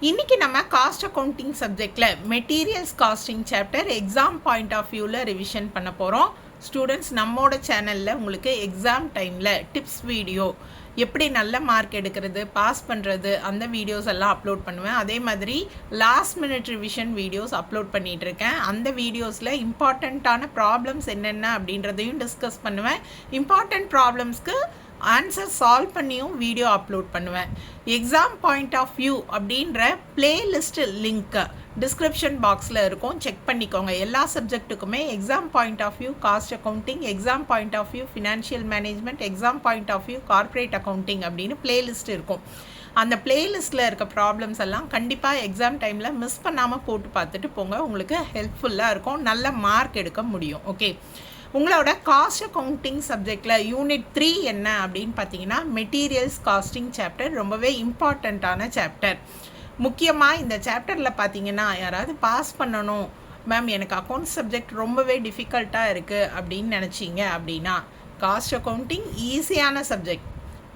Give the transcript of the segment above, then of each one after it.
இன்றைக்கி நம்ம cost accounting சப்ஜெக்டில் materials costing chapter exam point of வியூவில் ரிவிஷன் பண்ண போகிறோம். ஸ்டூடெண்ட்ஸ், நம்மளோட சேனலில் உங்களுக்கு எக்ஸாம் டைமில் டிப்ஸ் வீடியோ, எப்படி நல்ல மார்க் எடுக்கிறது, பாஸ் பண்ணுறது, அந்த வீடியோஸ் எல்லாம் அப்லோட் பண்ணுவேன். அதே மாதிரி last minute revision videos upload பண்ணிகிட்ருக்கேன். அந்த வீடியோஸில் இம்பார்ட்டண்ட்டான ப்ராப்ளம்ஸ் என்னென்ன அப்படின்றதையும் டிஸ்கஸ் பண்ணுவேன். இம்பார்ட்டண்ட் ப்ராப்ளம்ஸ்க்கு ஆன்சர் சால்வ் பண்ணியும் வீடியோ அப்லோட் பண்ணுவேன். எக்ஸாம் பாயிண்ட் ஆஃப் வியூ அப்படின்ற பிளேலிஸ்ட் லிங்க் டிஸ்கிரிப்ஷன் பாக்ஸில் இருக்கும், செக் பண்ணிக்கோங்க. எல்லா சப்ஜெக்ட்டுக்குமே exam point of view cost accounting, exam point of view financial management, exam point of view corporate accounting அப்படின்னு பிளேலிஸ்ட் இருக்கும். அந்த பிளேலிஸ்ட்டில் இருக்க ப்ராப்ளம்ஸ் எல்லாம் கண்டிப்பாக எக்ஸாம் டைமில் மிஸ் பண்ணாமல் போட்டு பார்த்துட்டு போங்க. உங்களுக்கு ஹெல்ப்ஃபுல்லாக இருக்கும், நல்ல மார்க் எடுக்க முடியும். ஓகே, உங்களோட காஸ்ட் அக்கௌண்டிங் சப்ஜெக்டில் யூனிட் 3 என்ன அப்படின்னு பார்த்தீங்கன்னா மெட்டீரியல்ஸ் காஸ்டிங் சாப்டர் ரொம்பவே இம்பார்ட்டண்ட்டான சாப்டர். முக்கியமாக இந்த சாப்டரில் பார்த்தீங்கன்னா யாராவது பாஸ் பண்ணணும் மேம், எனக்கு அக்கௌண்ட்ஸ் சப்ஜெக்ட் ரொம்பவே டிஃபிகல்ட்டாக இருக்குது அப்படின்னு நினச்சிங்க அப்படின்னா, காஸ்ட் அக்கௌண்டிங் ஈஸியான சப்ஜெக்ட்,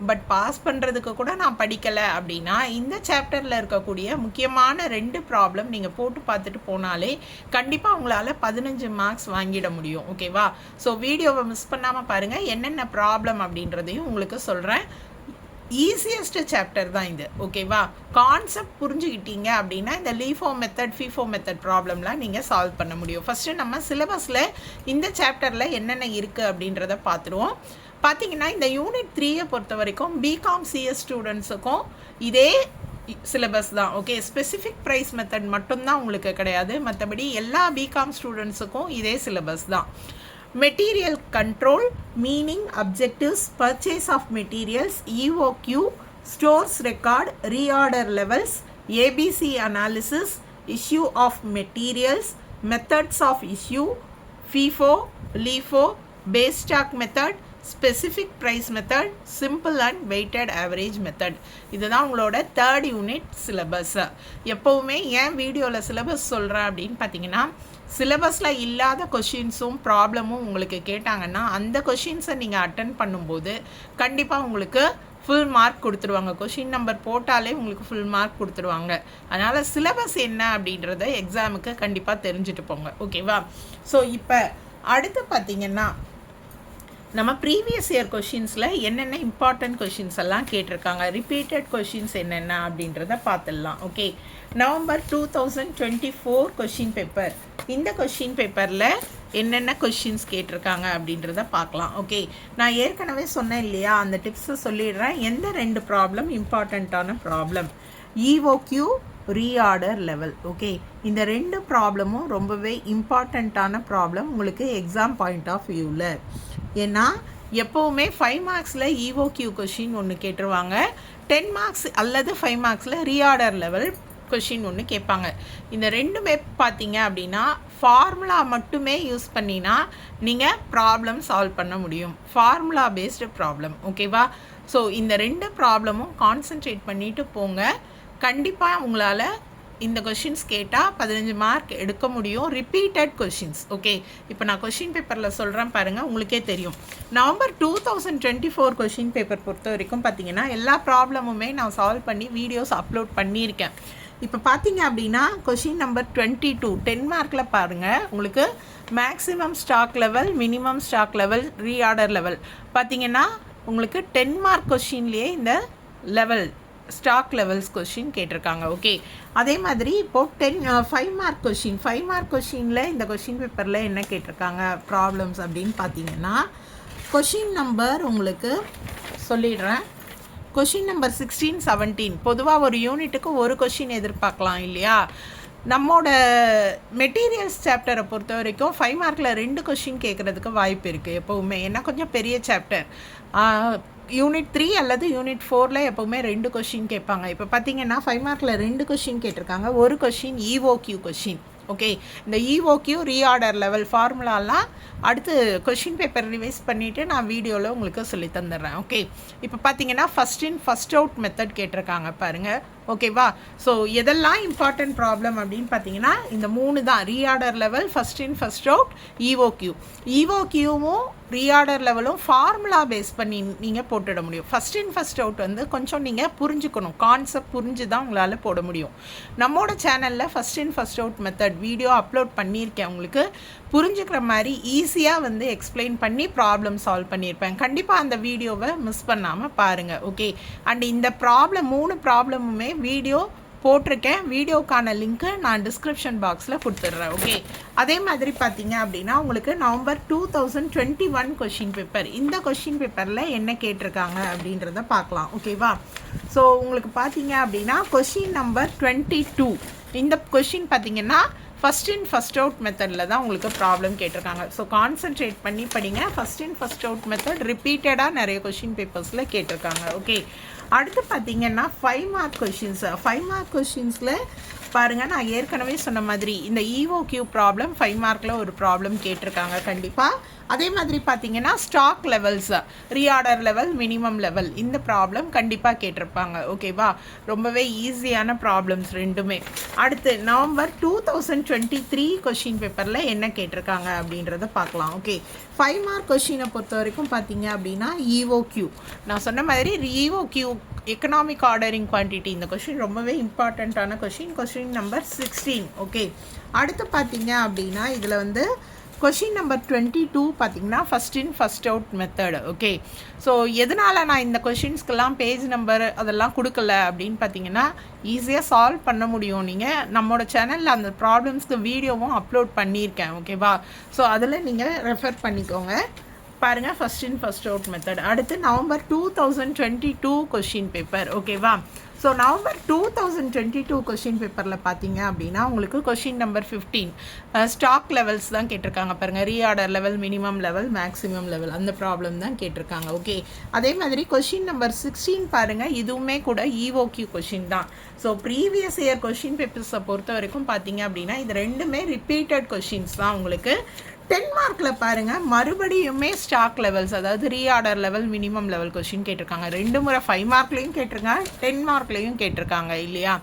பட் பாஸ் பண்ணுறதுக்கு கூட நான் படிக்கலை அப்படின்னா இந்த சாப்டரில் இருக்கக்கூடிய முக்கியமான 2 ப்ராப்ளம் நீங்கள் போட்டு பார்த்துட்டு போனாலே கண்டிப்பாக உங்களால் 15 மார்க்ஸ் வாங்கிட முடியும். ஓகேவா? ஸோ வீடியோவை மிஸ் பண்ணாமல் பாருங்கள், என்னென்ன ப்ராப்ளம் அப்படின்றதையும் உங்களுக்கு சொல்கிறேன். ஈஸியஸ்ட் சாப்டர் தான் இது. ஓகேவா? கான்செப்ட் புரிஞ்சுக்கிட்டீங்க அப்படின்னா இந்த லீஃபோ மெத்தட், ஃபீஃபோ மெத்தட் ப்ராப்ளம்லாம் நீங்கள் சால்வ் பண்ண முடியும். ஃபஸ்ட்டு நம்ம சிலபஸில் இந்த சாப்டரில் என்னென்ன இருக்குது அப்படின்றத பார்த்துருவோம். பார்த்தீங்கன்னா இந்த யூனிட் 3 பொறுத்த வரைக்கும் பிகாம் சிஎஸ் ஸ்டூடெண்ட்ஸுக்கும் இதே சிலபஸ் தான். ஓகே, ஸ்பெசிஃபிக் ப்ரைஸ் மெத்தட் மட்டும்தான் உங்களுக்கு கிடையாது, மற்றபடி எல்லா பிகாம் ஸ்டூடெண்ட்ஸுக்கும் இதே சிலபஸ் தான். Material control, meaning, objectives, purchase of materials, EOQ, stores record, reorder levels, ABC analysis, issue of materials, methods of issue, FIFO, LIFO, base stock method, specific price method, simple and weighted average method. இதுதான் உங்களோட 3rd unit syllabus. எப்போவுமே ஏன் வீடியோவில் syllabus சொல்கிறேன் அப்படின்னு பார்த்தீங்கன்னா, சிலபஸில் இல்லாத கொஷின்ஸும் ப்ராப்ளமும் உங்களுக்கு கேட்டாங்கன்னா அந்த கொஷின்ஸை நீங்கள் அட்டன் பண்ணும்போது கண்டிப்பாக உங்களுக்கு ஃபுல் மார்க் கொடுத்துருவாங்க. கொஷின் நம்பர் போட்டாலே உங்களுக்கு ஃபுல் மார்க் கொடுத்துருவாங்க. அதனால் சிலபஸ் என்ன அப்படின்றத எக்ஸாமுக்கு கண்டிப்பாக தெரிஞ்சுட்டு போங்க. ஓகேவா? ஸோ இப்போ அடுத்து பார்த்தீங்கன்னா நம்ம ப்ரீவியஸ் இயர் கொஷின்ஸில் என்னென்ன இம்பார்ட்டன்ட் கொஷின்ஸ் எல்லாம் கேட்டிருக்காங்க, ரிப்பீட்டட் கொஷின்ஸ் என்னென்ன அப்படின்றத பார்த்துடலாம். Okay, November 2024 question paper. இந்த கொஷின் பேப்பரில் என்னென்ன கொஷின்ஸ் கேட்டிருக்காங்க அப்படின்றத பார்க்கலாம். ஓகே, நான் ஏற்கனவே சொன்னேன் இல்லையா, அந்த டிப்ஸை சொல்லிடுறேன். எந்த 2 ப்ராப்ளம் இம்பார்ட்டண்ட்டான problem, EOQ, reorder level. Okay, இந்த 2 ப்ராப்ளமும் ரொம்பவே இம்பார்ட்டண்ட்டான ப்ராப்ளம் உங்களுக்கு எக்ஸாம் பாயிண்ட் ஆஃப் வியூவில். ஏன்னா எப்போவுமே 5 மார்க்ஸில் இஓக்யூ கொஷின் ஒன்று கேட்டுருவாங்க, 10 மார்க்ஸ் அல்லது 5 மார்க்ஸில் ரீஆர்டர் லெவல் கொஷின் ஒன்று கேட்பாங்க. இந்த 2மே பார்த்தீங்க அப்படின்னா ஃபார்முலா மட்டுமே யூஸ் பண்ணினா நீங்கள் ப்ராப்ளம் சால்வ் பண்ண முடியும். Formula based problem. ஓகேவா? ஸோ இந்த 2 ப்ராப்ளமும் கான்சென்ட்ரேட் பண்ணிவிட்டு போங்க. கண்டிப்பாக உங்களால் இந்த கொஷின்ஸ் கேட்டால் 15 மார்க் எடுக்க முடியும். Repeated questions. ஓகே, இப்போ நான் கொஷின் பேப்பரில் சொல்கிறேன் பாருங்கள், உங்களுக்கே தெரியும். நவம்பர் 2024 கொஷின் பேப்பர் பொறுத்த வரைக்கும் பார்த்தீங்கன்னா எல்லா ப்ராப்ளமுமே நான் சால்வ் பண்ணி வீடியோஸ் அப்லோட் பண்ணியிருக்கேன். இப்போ பார்த்தீங்க அப்படின்னா கொஷின் நம்பர் 22 10 மார்க்கில் பாருங்கள், உங்களுக்கு maximum stock level, minimum stock level, reorder level பார்த்தீங்கன்னா உங்களுக்கு 10 மார்க் கொஷின்லேயே இந்த லெவல் ஸ்டாக் லெவல்ஸ் கொஷின் கேட்டிருக்காங்க. ஓகே, அதே மாதிரி இப்போது 5 மார்க் கொஷின், 5 மார்க் கொஷினில் இந்த கொஷின் பேப்பரில் என்ன கேட்டிருக்காங்க ப்ராப்ளம்ஸ் அப்படின்னு பார்த்தீங்கன்னா, கொஷின் நம்பர் உங்களுக்கு சொல்லிடுறேன். Question number 16, 17. பொதுவாக ஒரு யூனிட்டுக்கு ஒரு கொஷின் எதிர்பார்க்கலாம் இல்லையா? நம்மோட மெட்டீரியல்ஸ் சாப்டரை பொறுத்த வரைக்கும் 5 மார்க்கில் 2 கொஷின் கேட்குறதுக்கு வாய்ப்பு இருக்குது எப்போவுமே. ஏன்னா கொஞ்சம் பெரிய சாப்டர். யூனிட் 3 அல்லது யூனிட் 4ல் எப்போவுமே 2 கொஷின் கேட்பாங்க. இப்போ பார்த்தீங்கன்னா 5 மார்க்கில் 2 கொஷின் கேட்டிருக்காங்க. ஒரு கொஷின் இஓக்யூ கொஷின். ஓகே, இந்த இஓக்யூ, ரீஆர்டர் லெவல் ஃபார்முலாலாம் அடுத்து கொஷின் பேப்பர் ரிவைஸ் பண்ணிவிட்டு நான் வீடியோவில் உங்களுக்கு சொல்லி தந்துடுறேன். ஓகே, இப்போ பார்த்தீங்கன்னா first in first out method கேட்டிருக்காங்க பாருங்கள். ஓகேவா? ஸோ எதெல்லாம் இம்பார்ட்டன்ட் ப்ராப்ளம் அப்படின்னு பார்த்தீங்கன்னா இந்த 3 தான். Reorder level, first in first out, EOQ. இஓக்யூவும் ரீஆர்டர் லெவலும் ஃபார்முலா பேஸ் பண்ணி நீங்கள் போட்டுட முடியும். ஃபஸ்ட் இன் ஃபஸ்ட் அவுட் வந்து கொஞ்சம் நீங்கள் புரிஞ்சுக்கணும், கான்செப்ட் புரிஞ்சு தான் உங்களால் போட முடியும். நம்மளோட சேனலில் first in first out method video upload பண்ணியிருக்கேன். உங்களுக்கு புரிஞ்சுக்கிற மாதிரி ஈஸியாக வந்து எக்ஸ்பிளைன் பண்ணி ப்ராப்ளம் சால்வ் பண்ணியிருப்பேன். கண்டிப்பாக அந்த வீடியோவை மிஸ் பண்ணாமல் பாருங்கள். ஓகே, அண்ட் இந்த ப்ராப்ளம் 3 ப்ராப்ளமுமே வீடியோ போட்டிருக்கேன். வீடியோக்கான லிங்க்கு நான் டிஸ்கிரிப்ஷன் பாக்ஸில் கொடுத்துட்றேன். ஓகே, அதே மாதிரி பார்த்தீங்க அப்படின்னா உங்களுக்கு நவம்பர் 2021 கொஷின் பேப்பர், இந்த கொஷின் பேப்பரில் என்ன கேட்டிருக்காங்க அப்படின்றத பார்க்கலாம். ஓகேவா? ஸோ உங்களுக்கு பார்த்தீங்க அப்படின்னா கொஷின் நம்பர் 22, இந்த கொஷின் பார்த்தீங்கன்னா ஃபஸ்ட் இன் ஃபஸ்ட் அவுட் மெத்தடில் தான் உங்களுக்கு ப்ராப்ளம் கேட்டிருக்காங்க. ஸோ கான்சன்ட்ரேட் பண்ணி படிங்க. First in first out method ரிப்பீட்டடாக நிறைய கொஷின் பேப்பர்ஸில் கேட்டிருக்காங்க. ஓகே, அடுத்து பார்த்தீங்கன்னா 5 மார்க் கொஷின்ஸ். 5 மார்க் கொஷின்ஸில் பாருங்கள், நான் ஏற்கனவே சொன்ன மாதிரி இந்த இஓக்யூ ப்ராப்ளம் 5 மார்க்கில் ஒரு ப்ராப்ளம் கேட்டிருக்காங்க கண்டிப்பாக. அதே மாதிரி பார்த்தீங்கன்னா stock levels, reorder level, minimum level, இந்த ப்ராப்ளம் கண்டிப்பாக கேட்டிருப்பாங்க. ஓகேவா? ரொம்பவே ஈஸியான ப்ராப்ளம்ஸ் ரெண்டுமே. அடுத்து நவம்பர் 2023 கொஷின் பேப்பரில் என்ன கேட்டிருக்காங்க அப்படின்றத பார்க்கலாம். ஓகே, 5 மார்க் கொஷினை பொறுத்த வரைக்கும் பார்த்தீங்க அப்படின்னா இஓக்யூ, நான் சொன்ன மாதிரி இஓக்யூ எக்கனாமிக் ஆர்டரிங் குவான்டிட்டி, இந்த கொஷின் ரொம்பவே இம்பார்ட்டண்ட்டான கொஷின், கொஷின் நம்பர் 16. ஓகே, அடுத்து பார்த்தீங்க அப்படின்னா இதில் வந்து கொஷின் நம்பர் 22 பார்த்தீங்கன்னா first in first out method. Okay, so எதனால் நான் இந்த கொஷின்ஸ்க்கெல்லாம் பேஜ் நம்பர் அதெல்லாம் கொடுக்கல அப்படின்னு பார்த்தீங்கன்னா ஈஸியாக சால்வ் பண்ண முடியும். நீங்கள் நம்மளோட சேனலில் அந்த ப்ராப்ளம்ஸ்க்கு வீடியோவும் அப்லோட் பண்ணியிருக்கேன். ஓகேவா? ஸோ அதில் நீங்கள் ரெஃபர் பண்ணிக்கோங்க. பாருங்கள், first in first out method. அடுத்து நவம்பர் 2022 கொஷின் பேப்பர். ஓகேவா? ஸோ நவம்பர் 2022 கொஷின் பேப்பரில் பார்த்தீங்க அப்படின்னா உங்களுக்கு கொஷின் நம்பர் 15 ஸ்டாக் லெவல்ஸ் தான் கேட்டிருக்காங்க. பாருங்கள், reorder level, minimum level, maximum level, அந்த ப்ராப்ளம் தான் கேட்டிருக்காங்க. ஓகே, அதே மாதிரி கொஷின் நம்பர் 16 பாருங்கள், இதுவுமே கூட இஓக்யூ கொஷின் தான். ஸோ ப்ரீவியஸ் இயர் கொஷின் பேப்பர்ஸை பொறுத்த வரைக்கும் பார்த்தீங்க அப்படின்னா இது ரெண்டுமே ரிப்பீட்டட் கொஷின்ஸ் தான். உங்களுக்கு 10 மார்க்கில் பாருங்கள், மறுபடியுமே ஸ்டாக் லெவல்ஸ், அதாவது reorder level, minimum level question கேட்டிருக்காங்க. 2 முறை 5 மார்க்லேயும் கேட்டிருக்காங்க, 10 மார்க்லேயும் கேட்டிருக்காங்க இல்லையா?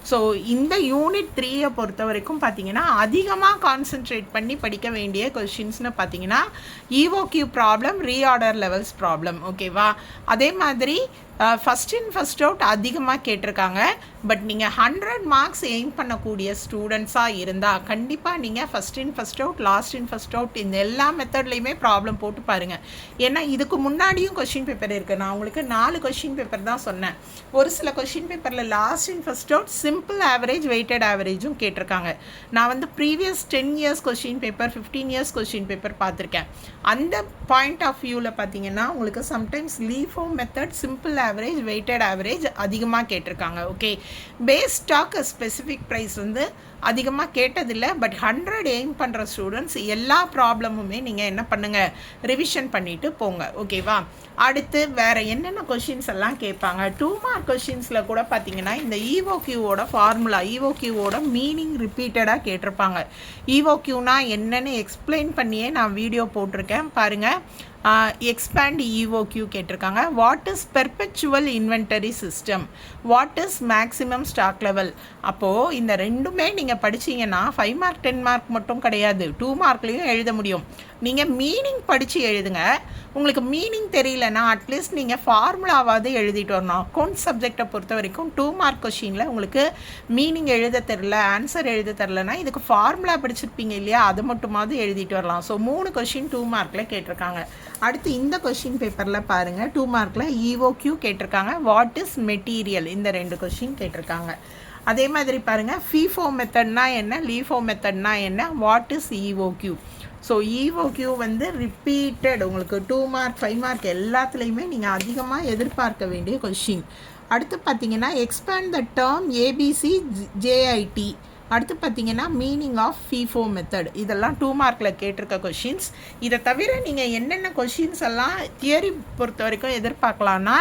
ஸோ இந்த யூனிட் 3 பொறுத்த வரைக்கும் பார்த்தீங்கன்னா அதிகமாக கான்சென்ட்ரேட் பண்ணி படிக்க வேண்டிய கொஷின்ஸ்னு பார்த்தீங்கன்னா EOQ problem, reorder levels problem. ஓகேவா? அதே மாதிரி ஃபஸ்ட் இன் ஃபஸ்ட் அவுட் அதிகமாக கேட்டிருக்காங்க. பட் நீங்கள் 100 மார்க்ஸ் எய்ம் பண்ணக்கூடிய ஸ்டூடெண்ட்ஸாக இருந்தால் கண்டிப்பாக நீங்கள் first in first out, last in first out, இந்த எல்லா மெத்தட்லேயுமே ப்ராப்ளம் போட்டு பாருங்கள். ஏன்னா இதுக்கு முன்னாடியும் கொஷின் பேப்பர் இருக்குது. நான் உங்களுக்கு 4 கொஷின் பேப்பர் தான் சொன்னேன். ஒரு சில கொஷின் பேப்பரில் last in first out, simple average, weighted ஆவரேஜும் கேட்டிருக்காங்க. நான் வந்து previous 10 years question paper, 15 years question paper பார்த்துருக்கேன். அந்த பாயிண்ட் ஆஃப் வியூவில் பார்த்தீங்கன்னா உங்களுக்கு sometimes LIFO method, simple average, weighted average அதிகமாக கேட்டிருக்காங்க. Okay, base stock specific price வந்து அதிகமாக கேட்டதில்லை. பட் 100 எய்ம் பண்ணுற ஸ்டூடெண்ட்ஸ் எல்லா ப்ராப்ளமுமே நீங்கள் என்ன பண்ணுங்கள், ரிவிஷன் பண்ணிவிட்டு போங்க. ஓகேவா? அடுத்து வேறு என்னென்ன கொஷின்ஸ் எல்லாம் கேட்பாங்க. 2 மார்க் கொஷின்ஸில் கூட பார்த்தீங்கன்னா இந்த இஓக்யூவோட ஃபார்முலா, இஓக்யூவோட மீனிங் ரிப்பீட்டடாக கேட்டிருப்பாங்க. இஓக்யூனா என்னென்னு எக்ஸ்பிளைன் பண்ணியே நான் வீடியோ போட்டிருக்கேன் பாருங்கள். எக்ஸ்பேண்ட் இஓக்யூ கேட்டிருக்காங்க. What is perpetual inventory system, what is maximum stock level. அப்போது இந்த ரெண்டுமே நீங்கள் படிச்சிங்கன்னா 5 மார்க் 10 மார்க் மட்டும் கிடையாது, 2 மார்க்லேயும் எழுத முடியும். நீங்கள் மீனிங் படித்து எழுதுங்க. உங்களுக்கு மீனிங் தெரியலன்னா அட்லீஸ்ட் நீங்கள் ஃபார்முலாவாவது எழுதிட்டு வரணும். அக்கௌண்ட் சப்ஜெக்டை பொறுத்த வரைக்கும் 2 மார்க் கொஷினில் உங்களுக்கு மீனிங் எழுத தெரில, ஆன்சர் எழுத தெரிலனா இதுக்கு ஃபார்முலா படிச்சிருப்பீங்க இல்லையா, அது மட்டுமாவது எழுதிட்டு வரலாம். ஸோ 3 கொஷின் 2 மார்க்கில் கேட்டிருக்காங்க. அடுத்து இந்த கொஷின் பேப்பரில் பாருங்கள், 2 மார்க்கில் இஓக்யூ கேட்டிருக்காங்க. வாட் இஸ் மெட்டீரியல், இந்த 2 கொஷின் கேட்டிருக்காங்க. அதே மாதிரி பாருங்கள், ஃபீஃபோ மெத்தட்னா என்ன, லீஃபோ மெத்தட்னா என்ன, what is EOQ. So EOQ வந்து ரிப்பீட்டட் உங்களுக்கு 2 மார்க் 5 மார்க் எல்லாத்துலேயுமே நீங்கள் அதிகமாக எதிர்பார்க்க வேண்டிய கொஷின். அடுத்து பார்த்தீங்கன்னா expand the term ABC JIT. அடுத்து பார்த்தீங்கன்னா மீனிங் ஆஃப் ஃபீஃபோ மெத்தட். இதெல்லாம் 2 மார்க்கில் கேட்டிருக்க கொஷின்ஸ். இதை தவிர நீங்கள் என்னென்ன கொஷின்ஸ் எல்லாம் தியரி பொறுத்த வரைக்கும் எதிர்பார்க்கலான்னா,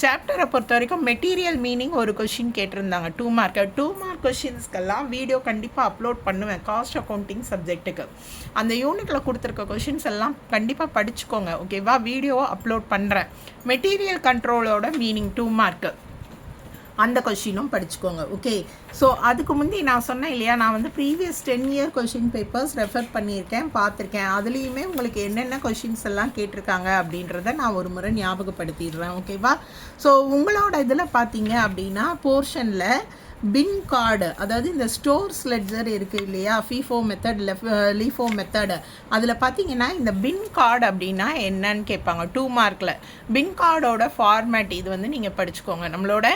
சாப்டரை பொறுத்த வரைக்கும் மெட்டீரியல் மீனிங் ஒரு கொஷின் கேட்டிருந்தாங்க 2 மார்க். 2 மார்க் கொஷின்ஸ்க்கெல்லாம் வீடியோ கண்டிப்பாக அப்லோட் பண்ணுவேன் காஸ்ட் அக்கௌண்டிங் சப்ஜெக்ட்டுக்கு. அந்த யூனிட்டில் கொடுத்துருக்க கொஷின்ஸ் எல்லாம் கண்டிப்பாக படிச்சுக்கோங்க. ஓகேவா? வீடியோவை அப்லோட் பண்ணுறேன். மெட்டீரியல் கண்ட்ரோலோட மீனிங் 2 மார்க்கு. அந்த கொஷினும் படிச்சுக்கோங்க. ஓகே, ஸோ அதுக்கு முந்தி நான் சொன்னேன் இல்லையா, நான் வந்து previous 10 year question papers refer பண்ணியிருக்கேன், பார்த்துருக்கேன். அதுலேயுமே உங்களுக்கு என்னென்ன கொஷின்ஸ் எல்லாம் கேட்டிருக்காங்க அப்படின்றத நான் ஒரு முறை ஞாபகப்படுத்திடுறேன். ஓகேவா? ஸோ உங்களோட இதில் பார்த்தீங்க அப்படின்னா போர்ஷனில் பின் கார்டு, அதாவது இந்த ஸ்டோர்ஸ் லெட்ஜர் இருக்குது இல்லையா, ஃபீஃபோ மெத்தட் லீஃபோ மெத்தடு, அதில் பார்த்தீங்கன்னா இந்த பின் கார்டு அப்படின்னா என்னன்னு கேட்பாங்க 2 மார்க்கில். பின் கார்டோட ஃபார்மேட் இது வந்து நீங்கள் படிச்சுக்கோங்க. நம்மளோட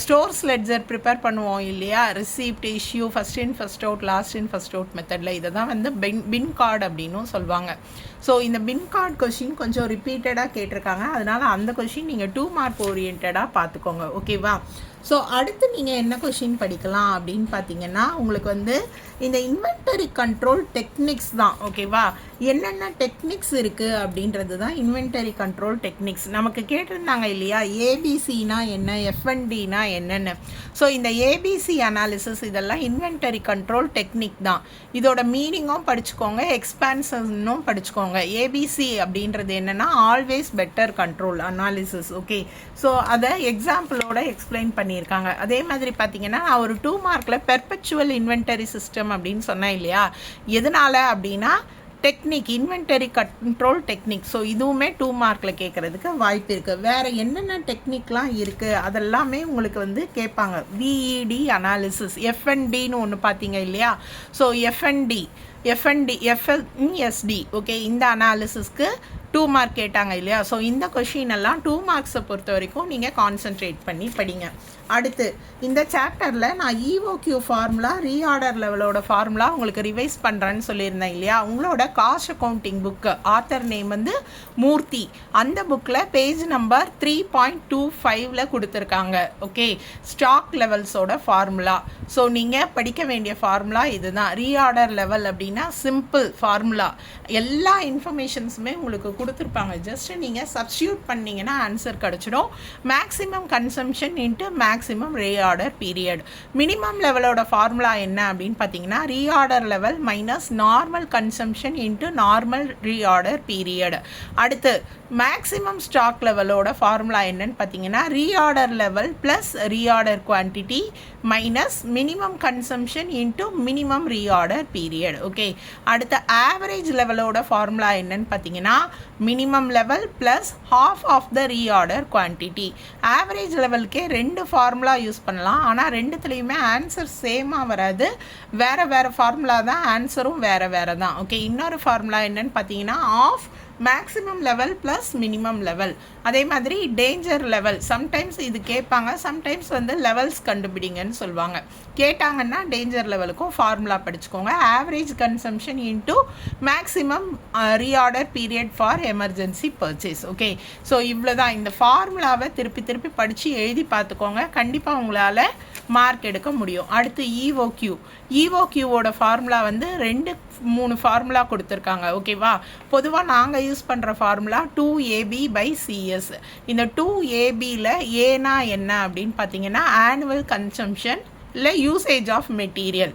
ஸ்டோர்ஸ் லெட்ஜர் ப்ரிப்பேர் பண்ணுவோம் இல்லையா, receipt, issue, first in first out, last in first out மெத்தடில், இதை தான் வந்து பின் கார்டு அப்படின்னும் சொல்லுவாங்க. ஸோ இந்த பின் கார்டு கொஷின் கொஞ்சம் ரிப்பீட்டடாக கேட்டிருக்காங்க, அதனால் அந்த கொஷின் நீங்கள் 2 மார்க் ஓரியன்டாக பார்த்துக்கோங்க. ஓகேவா? ஸோ அடுத்து நீங்கள் என்ன கொஷின் படிக்கலாம் அப்படின்னு பார்த்தீங்கன்னா, உங்களுக்கு வந்து இந்த இன்வென்டரி கண்ட்ரோல் டெக்னிக்ஸ் தான். ஓகேவா? என்னென்ன டெக்னிக்ஸ் இருக்குது அப்படின்றது தான் இன்வென்டரி கண்ட்ரோல் டெக்னிக்ஸ். நமக்கு கேட்டிருந்தாங்க இல்லையா, ஏபிசினா என்ன, எஃப்என்டினா என்னென்னு. ஸோ இந்த ஏபிசி அனாலிசிஸ் இதெல்லாம் இன்வென்டரி கண்ட்ரோல் டெக்னிக் தான். இதோட மீனிங்கும் படிச்சுக்கோங்க, எக்ஸ்பான்ஷனும் படிச்சுக்கோங்க. ஏபிசி அப்படின்றது என்னென்னா always better control analysis. Okay, so அதை எக்ஸாம்பிளோட எக்ஸ்பிளைன் பண்ணியிருக்காங்க. அதே மாதிரி பார்த்தீங்கன்னா நான் ஒரு 2 மார்க்கில் பெர்பெச்சுவல் இன்வென்டரி சிஸ்டம் அப்படின்னு சொன்னேன் இல்லையா, எதனால அப்படின்னா technique, inventory control technique. So இதுவுமே 2 மார்க்கில் கேட்குறதுக்கு வாய்ப்பு இருக்குது. வேறு என்னென்ன டெக்னிக்லாம் இருக்குது அதெல்லாமே உங்களுக்கு வந்து கேட்பாங்க. விஇடி அனாலிசிஸ், எஃப்என்டின்னு ஒன்று பார்த்தீங்க இல்லையா, ஸோ எஃப்என்டி, எஃப்என்எஸ்டி, ஓகே, இந்த அனாலிசிஸ்க்கு 2 மார்க் கேட்டாங்க இல்லையா. ஸோ இந்த கொஷின் எல்லாம் 2 மார்க்ஸை பொறுத்த வரைக்கும் நீங்கள் கான்சென்ட்ரேட் பண்ணி படிங்க. அடுத்து இந்த சாப்டரில் நான் இஓக்யூ ஃபார்முலா, ரீஆர்டர் லெவலோட ஃபார்முலா உங்களுக்கு ரிவைஸ் பண்ணுறேன்னு சொல்லியிருந்தேன் இல்லையா. உங்களோட cost accounting book, author name வந்து மூர்த்தி, அந்த புக்கில் பேஜ் நம்பர் 3.25 கொடுத்துருக்காங்க. ஓகே, ஸ்டாக் லெவல்ஸோட ஃபார்முலா. ஸோ நீங்கள் படிக்க வேண்டிய ஃபார்முலா இதுதான். ரீஆர்டர் லெவல் அப்படின்னா சிம்பிள் ஃபார்முலா, எல்லா இன்ஃபர்மேஷன்ஸுமே உங்களுக்கு கொடுத்துருப்பாங்க. ஜஸ்ட் நீங்கள் சப்ஸ்டியூட் பண்ணிங்கன்னா ஆன்சர் கிடச்சிடும். Maximum consumption into maximum reorder period. Minimum லெவலோட ஃபார்முலா என்ன அப்படின்னு பார்த்தீங்கன்னா, reorder level minus normal consumption into normal reorder period. அடுத்து மேக்ஸிமம் ஸ்டாக் லெவலோட ஃபார்முலா என்னன்னு பார்த்தீங்கன்னா, reorder level plus reorder quantity minus minimum consumption into minimum reorder period. Okay, அடுத்த average லெவலோட ஃபார்முலா என்னன்னு பார்த்தீங்கன்னா, minimum level plus half of the reorder quantity. Average லெவலுக்கே 2 formula use பண்ணலாம், ஆனால் ரெண்டுத்துலேயுமே ஆன்சர் சேமாக வராது, வேறு வேறு ஃபார்முலா தான், ஆன்சரும் வேறு வேறு தான். ஓகே, இன்னொரு ஃபார்முலா என்னன்னு பார்த்தீங்கன்னா, half maximum level plus minimum level. அதே மாதிரி டேஞ்சர் லெவல், சம்டைம்ஸ் இது கேட்பாங்க, சம்டைம்ஸ் வந்து லெவல்ஸ் கண்டுபிடிங்கன்னு சொல்லுவாங்க. கேட்டாங்கன்னா டேஞ்சர் லெவலுக்கும் ஃபார்முலா படிச்சுக்கோங்க. Average consumption into maximum reorder period for emergency purchase. Okay, so இவ்வளோ தான். இந்த ஃபார்முலாவை திருப்பி திருப்பி படித்து எழுதி பார்த்துக்கோங்க, கண்டிப்பாக உங்களால் மார்க் எடுக்க முடியும். அடுத்து இஓக்யூவோட ஃபார்முலா வந்து 2-3 ஃபார்முலா கொடுத்துருக்காங்க. ஓகேவா? பொதுவாக நாங்கள் யூஸ் பண்ணுற ஃபார்முலா 2AB/CS. இந்த 2ABயில் ஏனா என்ன அப்படின்னு பார்த்தீங்கன்னா, ஆனுவல் கன்சம்ஷன் இல்லை யூசேஜ் ஆஃப் மெட்டீரியல்.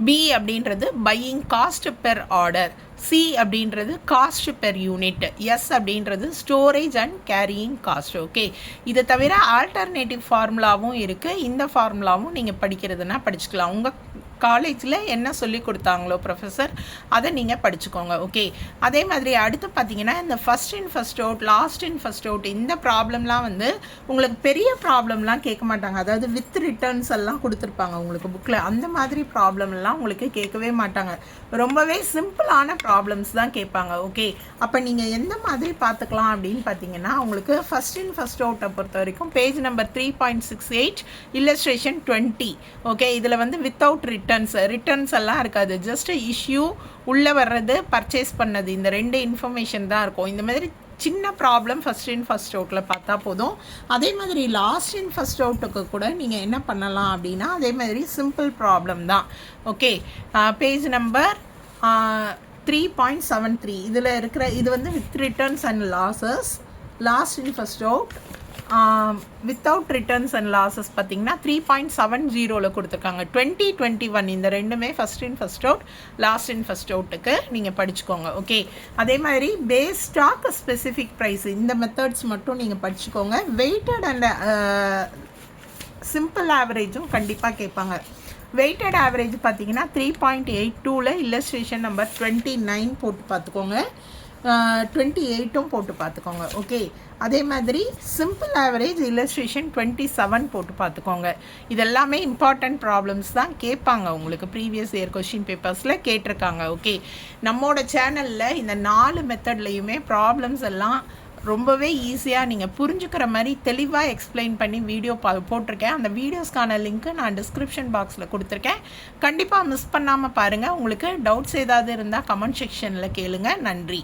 பி அப்படின்றது buying cost per order, C அப்படின்றது காஸ்ட் பெர் யூனிட், எஸ் அப்படின்றது storage and carrying cost. Okay, இதை தவிர ஆல்டர்னேட்டிவ் ஃபார்முலாவும் இருக்குது. இந்த ஃபார்முலாவும் நீங்கள் படிக்கிறதுனா படிச்சுக்கலாம். உங்கள் காலேஜில் என்ன சொல்லி கொடுத்தாங்களோ ப்ரொஃபஸர், அதை நீங்கள் படிச்சுக்கோங்க. ஓகே, அதே மாதிரி அடுத்து பார்த்தீங்கன்னா, இந்த first in first out, last in first out, இந்த ப்ராப்ளம்லாம் வந்து உங்களுக்கு பெரிய ப்ராப்ளம்லாம் கேட்க மாட்டாங்க. அதாவது வித் ரிட்டர்ன்ஸ் எல்லாம் கொடுத்துருப்பாங்க உங்களுக்கு புக்கில், அந்த மாதிரி ப்ராப்ளம்லாம் உங்களுக்கு கேட்கவே மாட்டாங்க. ரொம்பவே சிம்பிளான ப்ராப்ளம்ஸ் தான் கேட்பாங்க. ஓகே, அப்போ நீங்கள் எந்த மாதிரி பார்த்துக்கலாம் அப்படின்னு பார்த்தீங்கன்னா, உங்களுக்கு ஃபஸ்ட் இன் ஃபஸ்ட் அவுட்டை பொறுத்த வரைக்கும் பேஜ் நம்பர் 3.68 இல்லஸ்ட்ரேஷன் 20. ஓகே, இதில் வந்து வித்தவுட் ரிட்டர்ன்ஸ் எல்லாம் இருக்காது, ஜஸ்ட் இஷ்யூ, உள்ளே வர்றது, பர்ச்சேஸ் பண்ணது, இந்த 2 இன்ஃபர்மேஷன் தான் இருக்கும். இந்த மாதிரி சின்ன ப்ராப்ளம் ஃபஸ்ட் இன் ஃபஸ்ட் அவுட்டில் பார்த்தா போதும். அதே மாதிரி லாஸ்ட் இன் ஃபஸ்ட் அவுட்டுக்கு கூட நீங்கள் என்ன பண்ணலாம் அப்படின்னா, அதே மாதிரி சிம்பிள் ப்ராப்ளம் தான். ஓகே, பேஜ் நம்பர் 3.73 இதில் இருக்கிற இது வந்து with returns and losses, last in first out without returns and losses பார்த்தீங்கன்னா 3.70 கொடுத்துருக்காங்க. 2021 இந்த ரெண்டுமே first in first out, last in first அவுட்டுக்கு நீங்கள் படிச்சுக்கோங்க. ஓகே, அதே மாதிரி பேஸ் ஸ்டாக், ஸ்பெசிஃபிக் ப்ரைஸ், இந்த மெத்தட்ஸ் மட்டும் நீங்கள் படிச்சுக்கோங்க. வெயிட்டட் அண்ட் சிம்பிள் ஆவரேஜும் கண்டிப்பாக கேட்பாங்க. வெயிட்டட் ஆவரேஜ் பார்த்தீங்கன்னா 3.82ல் இல்லஸ்ட்ரேஷன் நம்பர் 29 போட்டு பார்த்துக்கோங்க, 28ம் போட்டு பார்த்துக்கோங்க. ஓகே, அதே மாதிரி சிம்பிள் ஆவரேஜ் இல்லஸ்ட்ரேஷன் 27 போட்டு பார்த்துக்கோங்க. இதெல்லாமே இம்பார்ட்டன்ட் ப்ராப்ளம்ஸ் தான் கேட்பாங்க, உங்களுக்கு ப்ரீவியஸ் இயர் கொஷின் பேப்பர்ஸில் கேட்டிருக்காங்க. ஓகே, நம்மளோட சேனலில் இந்த 4 மெத்தட்லையுமே ப்ராப்ளம்ஸ் எல்லாம் ரொம்பவே ஈஸியாக நீங்கள் புரிஞ்சுக்கிற மாதிரி தெளிவாக எக்ஸ்பிளைன் பண்ணி வீடியோ போட்டிருக்கேன். அந்த வீடியோஸ்க்கான லிங்க்கு நான் டிஸ்கிரிப்ஷன் பாக்ஸில் கொடுத்துருக்கேன். கண்டிப்பாக மிஸ் பண்ணாமல் பாருங்கள். உங்களுக்கு டவுட்ஸ் ஏதாவது இருந்தால் கமெண்ட் செக்ஷனில் கேளுங்க. நன்றி.